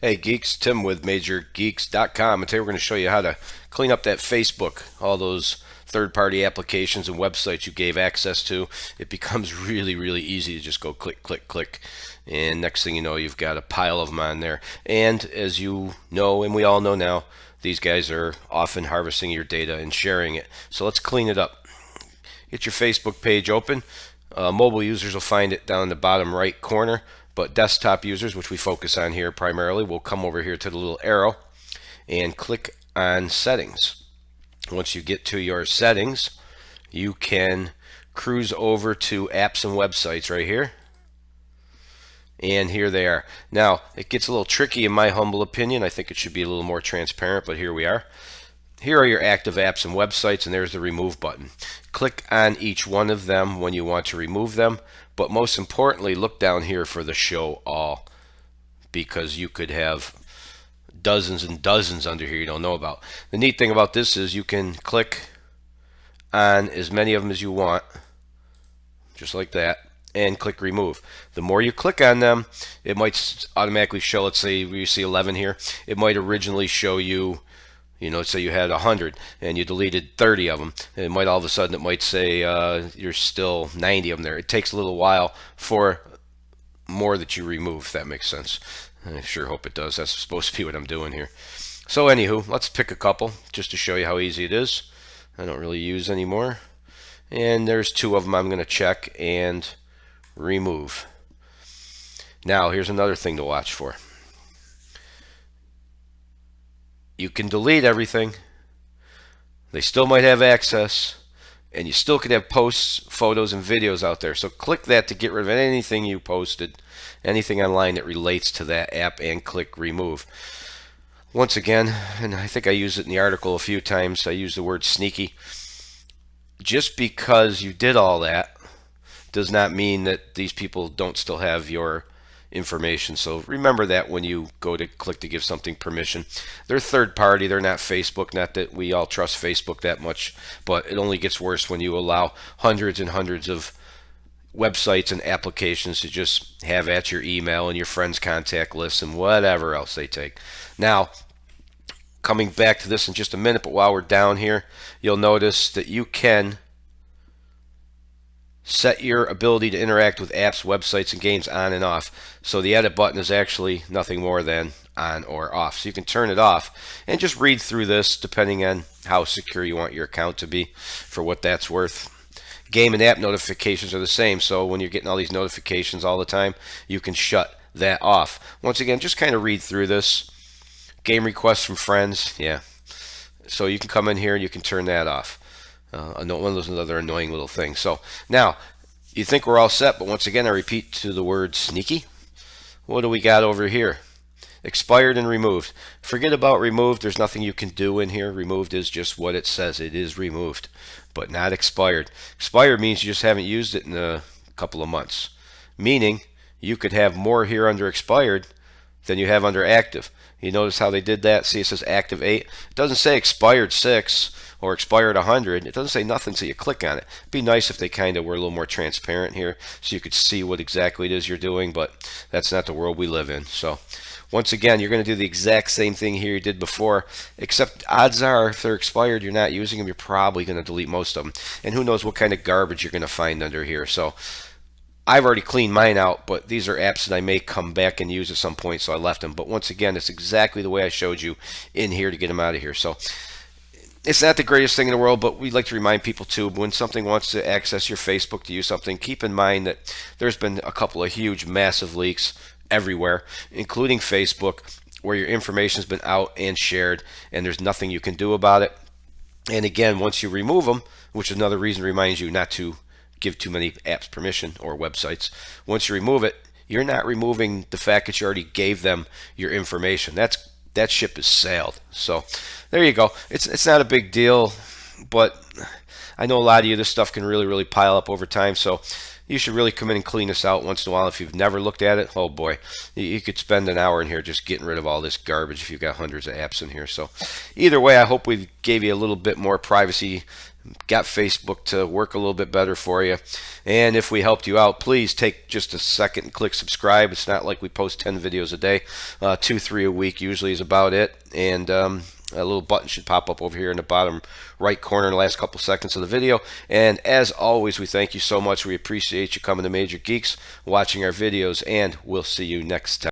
Hey geeks, Tim with MajorGeeks.com, and today we're going to show you how to clean up that Facebook, all those third-party applications and websites you gave access to. It becomes really easy to just go click, click, click, and next thing you know, you've got a pile of them on there. And as you know, and we all know now, these guys are often harvesting your data and sharing it. So let's clean it up. Get your Facebook page open. Mobile users will find it down in the bottom right corner. But desktop users, which we focus on here primarily, will come over here to the little arrow and click on settings. Once you get to your settings, you can cruise over to apps and websites right here. And here they are. Now, it gets a little tricky in my humble opinion. I think it should be a little more transparent, but here we are. Here are your active apps and websites, and there's the remove button. Click on each one of them when you want to remove them, but most importantly, look down here for the show all, because you could have dozens and dozens under here you don't know about. The neat thing about this is you can click on as many of them as you want, just like that, and click remove. The more you click on them, it might automatically show, let's say you see 11 here, it might originally show you, let's say you had 100 and you deleted 30 of them. And it might all of a sudden, it might say you're still 90 of them there. It takes a little while for more that you remove, if that makes sense. I sure hope it does. That's supposed to be what I'm doing here. So anywho, let's pick a couple just to show you how easy it is. I don't really use anymore. And there's 2 of them I'm going to check and remove. Now, here's another thing to watch for. You can delete everything. They still might have access, and you still could have posts, photos, and videos out there. So click that to get rid of anything you posted, anything online that relates to that app, and click remove. Once again, and I think I used it in the article a few times, I use the word sneaky. Just because you did all that does not mean that these people don't still have your information. So remember that when you go to click to give something permission. They're third party, they're not Facebook. Not that we all trust Facebook that much, but it only gets worse when you allow hundreds and hundreds of websites and applications to just have at your email and your friends' contact lists and whatever else they take. Now, coming back to this in just a minute, but while we're down here, you'll notice that you can set your ability to interact with apps, websites, and games on and off. So the edit button is actually nothing more than on or off. So you can turn it off and just read through this depending on how secure you want your account to be, for what that's worth. Game and app notifications are the same. So when you're getting all these notifications all the time, you can shut that off. Once again, just kind of read through this. Game requests from friends, yeah. So you can come in here and you can turn that off. One of those other annoying little things. So now you think we're all set, but once again I repeat to the word sneaky. What do we got over here? Expired and removed. Forget about removed. There's nothing you can do in here. Removed is just what it says. It is removed, but not expired. Expired means you just haven't used it in a couple of months, meaning you could have more here under expired than you have under active. You notice how they did that? See, it says active 8. It doesn't say expired 6 or expired 100. It doesn't say nothing until you click on it. It'd be nice if they kind of were a little more transparent here so you could see what exactly it is you're doing, but that's not the world we live in. So once again, you're going to do the exact same thing here you did before, except odds are if they're expired, you're not using them, you're probably going to delete most of them. And who knows what kind of garbage you're going to find under here. So I've already cleaned mine out, but these are apps that I may come back and use at some point, so I left them. But once again, it's exactly the way I showed you in here to get them out of here. So it's not the greatest thing in the world, but we'd like to remind people too, when something wants to access your Facebook to use something, keep in mind that there's been a couple of huge, massive leaks everywhere, including Facebook, where your information's been out and shared, and there's nothing you can do about it. And again, once you remove them, which is another reason to remind you not to give too many apps permission or websites. Once you remove it, you're not removing the fact that you already gave them your information. That ship is sailed. So there you go. It's not a big deal, but I know a lot of you, this stuff can really pile up over time. So you should really come in and clean this out once in a while. If you've never looked at it, oh boy, you could spend an hour in here just getting rid of all this garbage if you've got hundreds of apps in here. So either way, I hope we gave you a little bit more privacy, got Facebook to work a little bit better for you. And if we helped you out, please take just a second and click subscribe. It's not like we post 10 videos a day. 2-3 a week usually is about it. And a little button should pop up over here in the bottom right corner in the last couple seconds of the video. And as always, we thank you so much. We appreciate you coming to Major Geeks, watching our videos, and we'll see you next time.